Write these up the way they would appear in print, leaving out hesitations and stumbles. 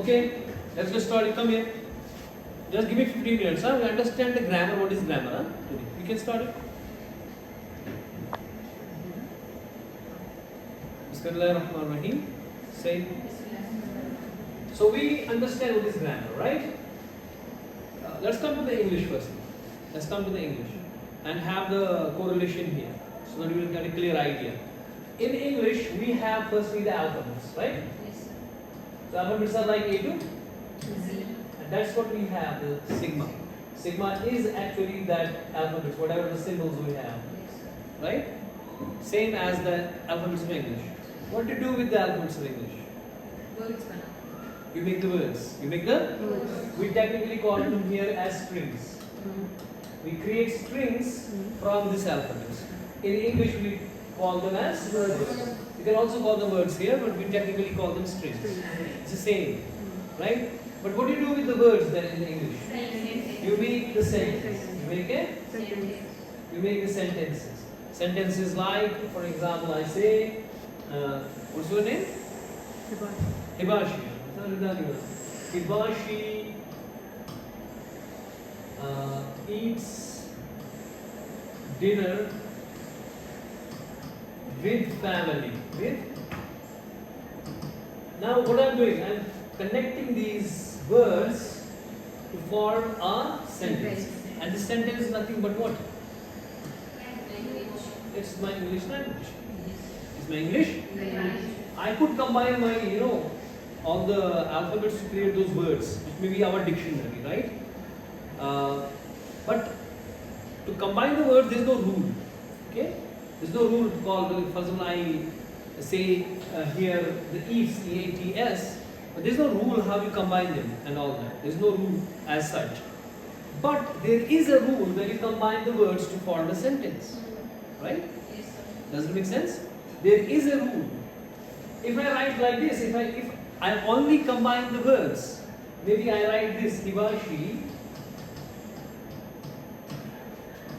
Okay, let's get started. Come here. Just give me 15 minutes. We understand the grammar. What is grammar? We can start it. Bismillahirrahmanirrahim. Say. So we understand what is grammar, right? Let's come to the English first. Let's come to the English and have the correlation here, so that you will get a clear idea. In English, we have firstly the alphabets, right? Yes, sir. So alphabets are like A to Z. and that's what we have, the sigma. Sigma is actually that alphabets, whatever the symbols we have, Yes, sir. right? Same as the alphabets of English. What do you do with the alphabets of English? Words bana. You make the words. You make the? Words. We technically call them here as strings. We create strings from this alphabets. In English, we call them as words. You can also call them words here, but we technically call them strings. It's the same, right? But what do you do with the words then in English? You make the sentence. You make it? You make the sentences. Sentences like, for example, I say, what's your name? Hibashi. Hibashi eats dinner with family. With? Now what I'm doing, I'm connecting these words to form a sentence. And the sentence is nothing but what? It's my English language. It's my English. I could combine my, all the alphabets to create those words, which may be our dictionary, right? But to combine the words, there is no rule. Okay? There is no rule to call. For example, I say here the eats, E-A-T-S, but there is no rule how you combine them and all that. There is no rule as such. But there is a rule where you combine the words to form a sentence. Right? Yes, sir. Does it make sense? There is a rule. If I write like this, if I only combine the words, maybe I write this, Hibashi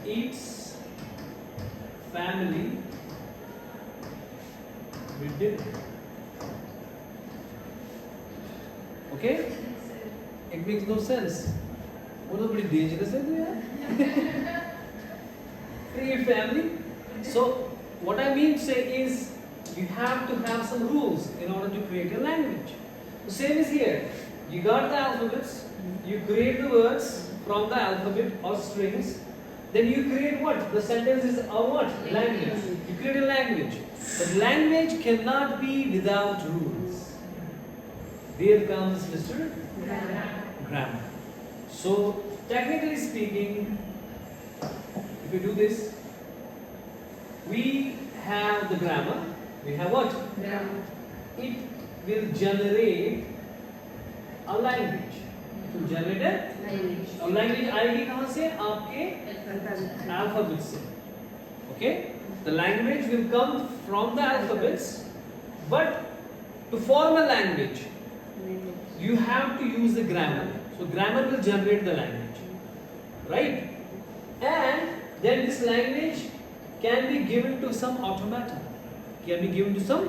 eats family with dinner. Okay? It makes no sense. What is pretty dangerous, yeah? Create family. So, what I mean to say is, you have to have some rules in order to create a language. The same is here. You got the alphabets, you create the words from the alphabet or strings, then you create what? The sentence is a what? Language. You create a language. But language cannot be without rules. There comes Mr. Grammar. So, technically speaking, if we do this, we have the grammar. We have what? It will generate a language. To generate a language आएगी कहाँ से? आपके alphabets से. Okay? The language will come from the alphabets, but to form a language, you have to use the grammar. So grammar will generate the language, right? And then this language can be given to some automata. Can be given to some,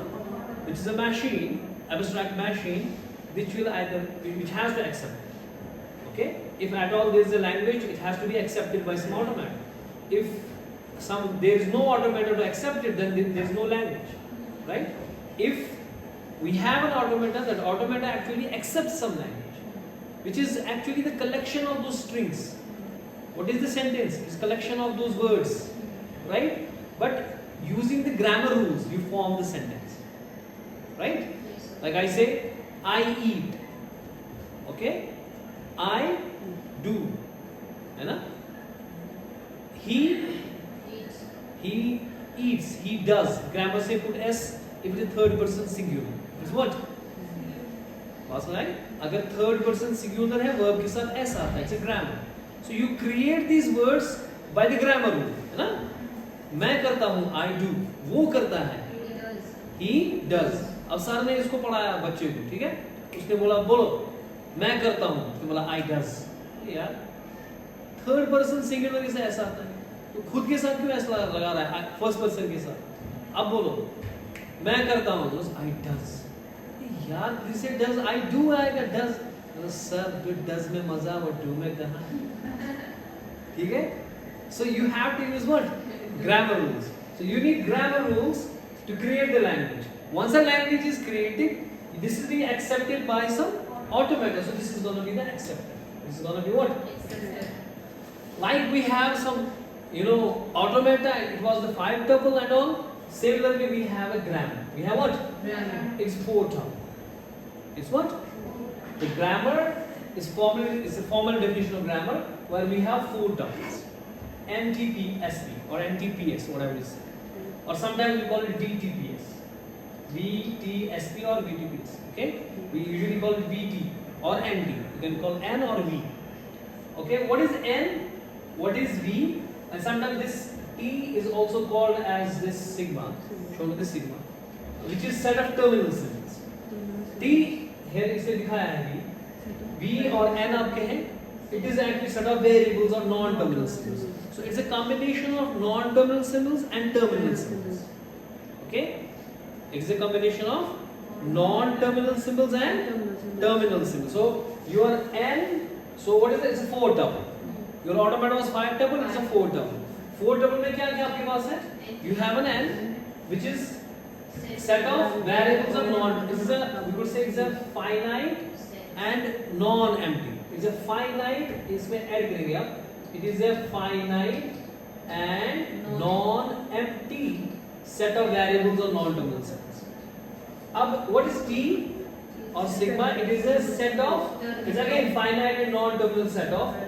which is a machine, abstract machine, which has to accept. Okay? If at all there is a language, it has to be accepted by some automata. If there is no automata to accept it, then there is no language, right? If we have an automata, that automata actually accepts some language, which is actually the collection of those strings. What is the sentence? It's collection of those words, right? But using the grammar rules, you form the sentence, right? Like I say, I eat. Okay? I do. Right? He eats. He does. Grammar say put S if it is third person singular. It's what? पास में आए? अगर third person singular है, verb के साथ S आता है. It's a grammar. So you create these words by the grammar rule, है ना? मैं करता हूँ, I do. वो करता है, he does. अब सर ने इसको पढ़ाया बच्चे को, ठीक है? उसने बोला बोलो, मैं करता हूँ, उसने बोला I does. यार, third person singular से ऐसा आता है. तो खुद के साथ क्यों ऐसा लगा रहा है? First person के साथ. अब बोलो, मैं करता हूँ, तो I does. यार this it does I do आएगा डज सर जो डज में मजा वो डू में कहाँ ठीक है so you have to use what grammar rules so you need grammar rules to create the language once a language is created this is being accepted by some automata so this is going to be the acceptor this is going to be what like we have some automata it was the 5 tuple and all similarly we have a grammar we have what it's 4 tuple it's what the grammar is a formal definition of grammar where we have 4 tuples NTPSP or NTPS whatever it is or sometimes we call it VTPS VTSP or VTPS okay we usually call it VT or NT you can call N or V okay what is N what is V and sometimes this T is also called as this sigma show me the sigma which is set of terminal symbols T here इसे दिखाया है V और N आपके हैं it is actually set of variables or non-terminal symbols so it's a combination of non-terminal symbols and terminal symbols okay it's a combination of non-terminal symbols and terminal symbols so your N so what is it it's a 4 tuple your automata was 5 tuple it's a 4 tuple 4 tuple में क्या क्या आपके पास है you have an N which is set of variables or non this is a we could say it's a finite and non-empty it's a finite इसमें add करेंगे आप it is a finite and non-empty set of variables or non-terminal symbols अब what is T or sigma it is a set of it's again finite and non-terminal set of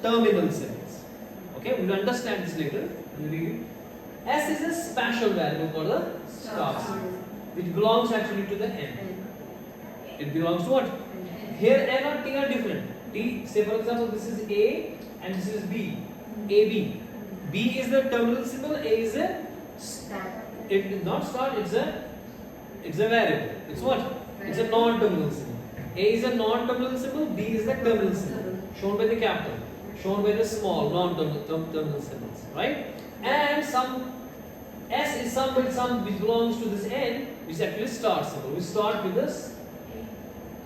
terminal symbols okay we will understand this later S is a special variable called the stop symbol which belongs actually to the N it belongs to what here N or T are different T say for example this is A and this is B AB B is the terminal symbol A is a it is not start it's a variable it's what it's a non-terminal symbol A is a non-terminal symbol B is the terminal symbol shown by the capital shown by the small non-terminal symbols right and some S is some which belongs to this N which is actually start symbol we start with this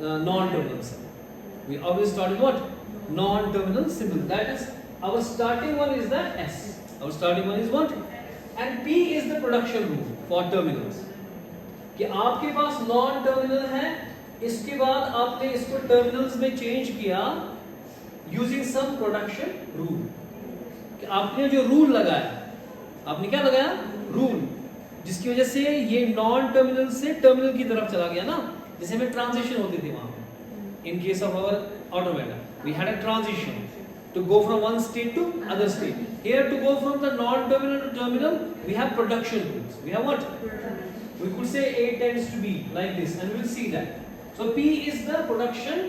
non-terminal symbol we always start with what non-terminal symbol that is our starting one is the S our starting one is what and P is the production rule for terminals कि आपके पास non-terminal है इसके बाद आपने इसको terminals में change किया using some production rule कि आपने जो rule लगाया आपने क्या लगाया rule जिसकी वजह से ये non-terminal से terminal की तरफ चला गया ना जैसे में ट्रांजिशन होती थी वहां पे in case of our automata we had a transition to go from one state to other state here to go from the non terminal to terminal we have production rules we have what we could say A tends to B like this and we'll see that so P is the production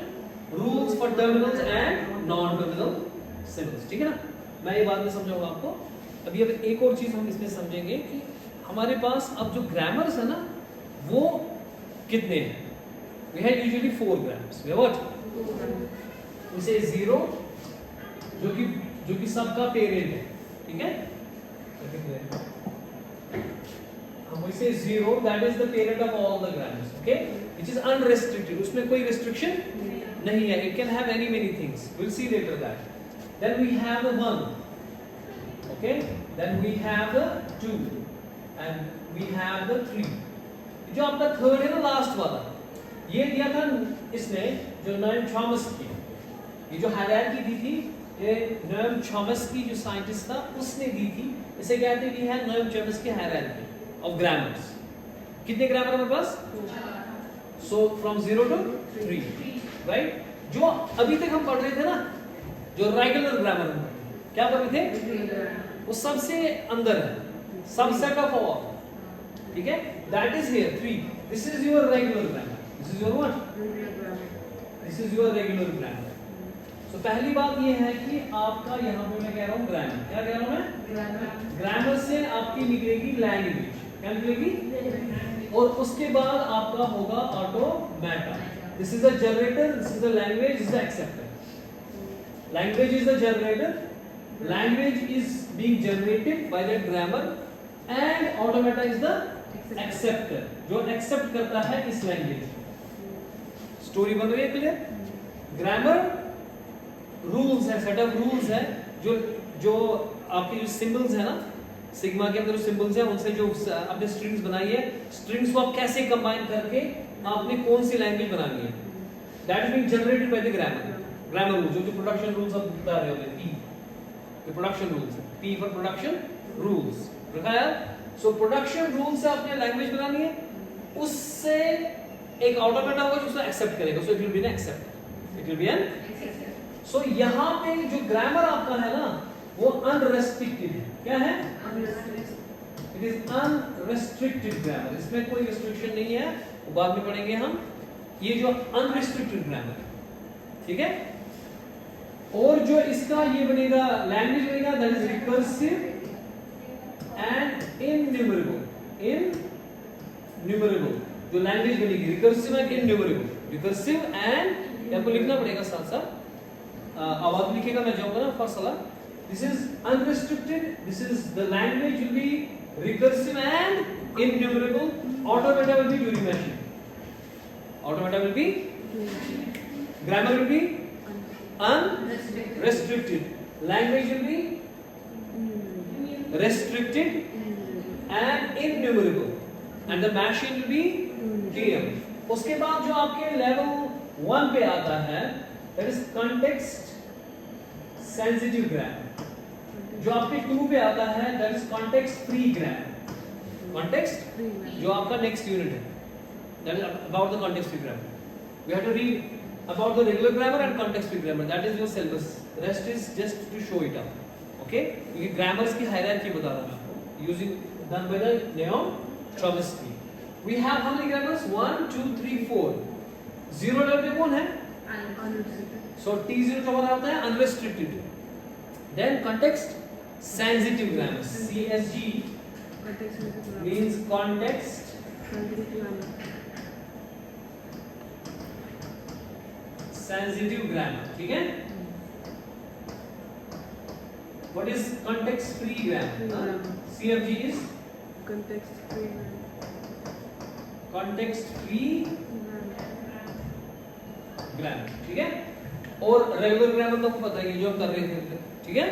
rules for terminals and non terminal symbols ठीक है ना मैं ये बाद में समझाऊंगा आपको अभी अब एक और चीज हम इसमें समझेंगे कि हमारे पास अब जो ग्रामर्स है ना वो कितने हैं we had usually 4 grammars we have what we say 0 जो कि सबका पेरेंट है ठीक है हम we say 0 that is the parent of all the grammars okay which is unrestricted उसमें कोई restriction नहीं है it can have many things we'll see later that then we have the 1 okay then we have the 2 and we have the 3 जो आपका third है ना last वाला ये दिया था इसने जो नॉयम चॉम्स्की ये जो हायरार्की दी थी ये नॉयम चॉम्स्की जो साइंटिस्ट था उसने दी थी इसे कहते हैं है नॉयम चॉम्स्की हायरार्की ऑफ ग्रामर्स कितने ग्रामर हमारे पास सो फ्रॉम 0 to 3 राइट जो अभी तक हम पढ़ रहे थे ना जो रेगुलर ग्रामर क्या पढ़ रहे थे वो सबसे अंदर है सबसेट ऑफ ऑल ठीक है that is here 3 this is your regular grammar this is your what this is your regular grammar so पहली बात ये है कि आपका यहाँ पे मैं कह रहा हूँ ग्रामर क्या कह रहा हूँ मैं ग्रामर से आपकी निकलेगी लैंग्वेज क्या निकलेगी और उसके बाद आपका होगा automata this is a generator this is a language this is a acceptor language is the generator language is being generated by the grammar and automata is the acceptor जो एक्सेप्ट करता है इस लैंग्वेज स्टोरी बन रही है clear? Grammar rules है, set of rules है, जो आपके जो सिंबल्स है ना, सिग्मा के अंदर जो सिंबल्स है उनसे जो आपने स्ट्रिंग्स बनाई है, स्ट्रिंग्स को आप कैसे कंबाइन करके आपने कौन सी लैंग्वेज बनानी है, that is being generated by the grammar rules, जो प्रोडक्शन रूल्स आप बता रहे होते हैं, P the production rules, P for production rules, रखा है। सो प्रोडक्शन रूल से आपने लैंग्वेज बनानी है, उससे एक ऑटोमेटा होगा जो उसको एक्सेप्ट करेगा, so it will be an accept, it will be an. So यहाँ पे जो ग्रामर आपका है ना वो अनरेस्ट्रिक्टेड है, क्या है? इट इज अनरेस्ट्रिक्टेड ग्रामर, इसमें कोई रिस्ट्रिक्शन नहीं है, वो बाद में पढ़ेंगे हम। ये जो अनरेस्ट्रिक्टेड ग्रामर है, ठीक है। और जो इसका ये बनेगा लैंग्वेज बनेगा that is recursive and innumerable, innumerable जो लैंग्वेज बनेगी recursive and innumerable, recursive and आपको लिखना पड़ेगा साथ साथ, आवाज लिखेगा मैं जाऊंगा ना फर्स्ट वाला, this is unrestricted, this is the language will be recursive and innumerable, automata will be during mashing, automata will be, grammar will be unrestricted, language will be restricted and innumerable, and the machine will be TM. उसके बाद जो आपके level 1 पे आता है that is context sensitive grammar, जो आपके 2 पे आता है that is context free grammar, context जो आपका next unit है, that is about the context free grammar. We have to read about the regular grammar and context free grammar, that is your syllabus, rest is just to show it up, okay? क्योंकि grammars की hierarchy बता रहा हूँ मैं आपको, using done by the Leon Chomsky. We have how many grammars? 1 2 3 4, 0 level पे कौन है? So T0 का मतलब होता है unrestricted, then context sensitive grammar, CSG means context sensitive grammar, ठीक है। What is context free grammar? CFG is context free grammar, ठीक है। और रेगुलर ग्रामर तो आपको पता है जो हम कर रहे थे, ठीक है।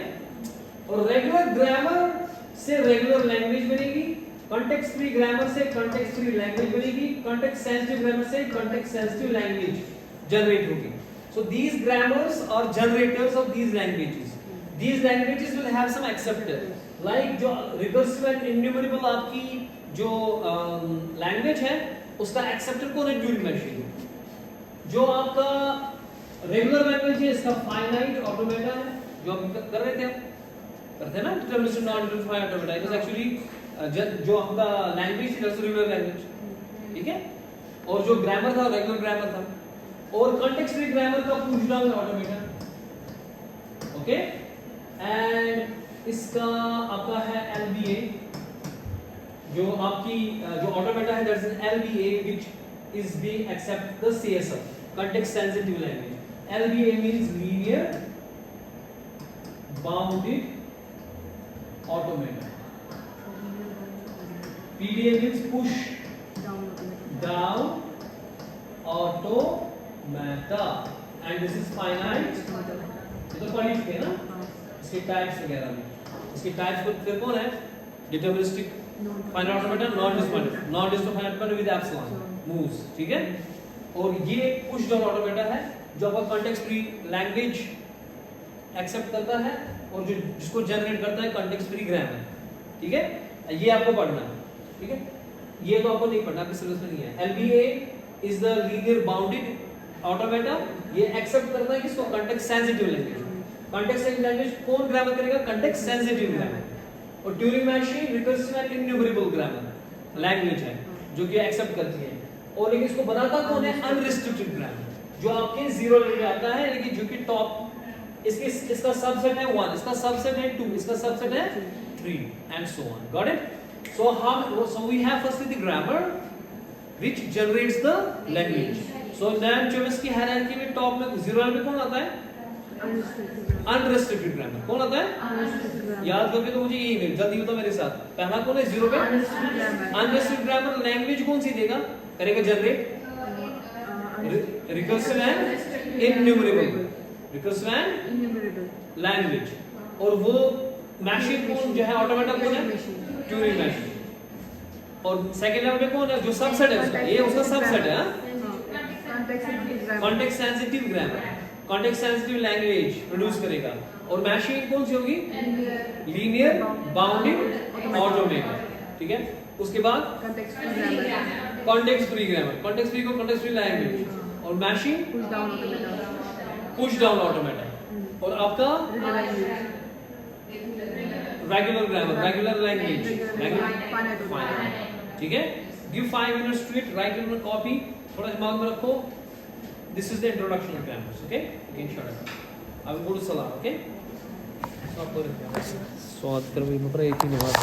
और रेगुलर ग्रामर से रेगुलर लैंग्वेज बनेगी, context free grammar से context free लैंग्वेज बनेगी, context sensitive grammar से context sensitive लैंग्वेज जनरेट होगी। So these grammars are generators of these languages. These languages will have some acceptor. Like जो recursive and innumerable आपकी जो language है, उसका acceptor कौन है? Turing machine. जो आपका regular language है, इसका finite automata है, जो हम कर रहे थे, करते हैं ना deterministic non-deterministic finite automata. It was actually जो आपका language है, regular language, ठीक है? और जो grammar था, regular grammar था. और context free grammar का push down automata, okay. And इसका आपका है LBA, जो आपकी जो ऑटोमेटा है that is LBA which is being accept the CSF, context sensitive language. LBA means linear bounded automata. PDA means push down automata, and this is finite, ये तो पढ़ी चुके हैं ना इसके टाइप्स वगैरह में, इसके टाइप्स को फिर कौन है? Deterministic finite automata, non discriminative with epsilon moves, ठीक है। और ये पुश डाउन ऑटोमेटा है जो आपका कॉन्टेक्स्ट फ्री लैंग्वेज एक्सेप्ट करता है और जो जिसको जनरेट करता है कॉन्टेक्स्ट फ्री ग्रामर, ठीक है। ये आपको पढ़ना है, ठीक है। ये तो आपको नहीं पढ़ना, आपके सिलेबस में नहीं है। LBA is the linear bounded automata, ये एक्सेप्ट करता है किसको? Context sensitive language. Context sensitive language कौन ग्रामर करेगा? Context sensitive grammar. और Turing machine recursive and enumerable grammar language है जो कि एक्सेप्ट करती है। और लेकिन इसको बनाता कौन है? अनरिस्ट्रिक्टेड ग्रामर, जो आपके 0 लेवल पे आता है, लेकिन जो कि टॉप इसका सबसेट है 1, इसका सबसेट है 2, इसका सबसेट है 3 and so on. Got it? So we have firstly the grammar which generates the language. So then Chomsky hierarchy में टॉप में 0 लेवल पे कौन आता है? Unrestricted grammar. कौन आता है? याद करके तो मुझे यही मिल, जल्दी बताओ मेरे साथ। पहला कौन है 0 पे? Unrestricted grammar. लैंग्वेज कौन सी देगा, करेगा generate? recursive and enumerable, recursive and Innumerable. Language. और वो मैशिंग कौन जो है, ऑटोमेटा कौन है, ट्यूरिंग मैशिंग। और सेकंड लेवल पे कौन है, जो सबसेट है उसका, ये उसका सबसेट है। Context sensitive grammar, context sensitive language produce करेगा। और मैशिंग कौन सी होगी, लीनियर बाउंडिंग ऑटोमेटेड, ठीक है। उसके बाद context free grammar, context free को कॉन्टेक्स्ट फ्री लैंग्वेज। और मैशिंग पुश डाउन ऑटोमेटा। और आपका रेगुलर ग्रामर, रेगुलर लैंग्वेज, ठीक है। Give 5 minutes to it, write it on a copy, थोड़ा दिमाग में रखो। This is the introduction of grammars, okay? Again, shut up. I will go to Salah, okay? स्वाद कर भी मैं पर एक ही निभाता।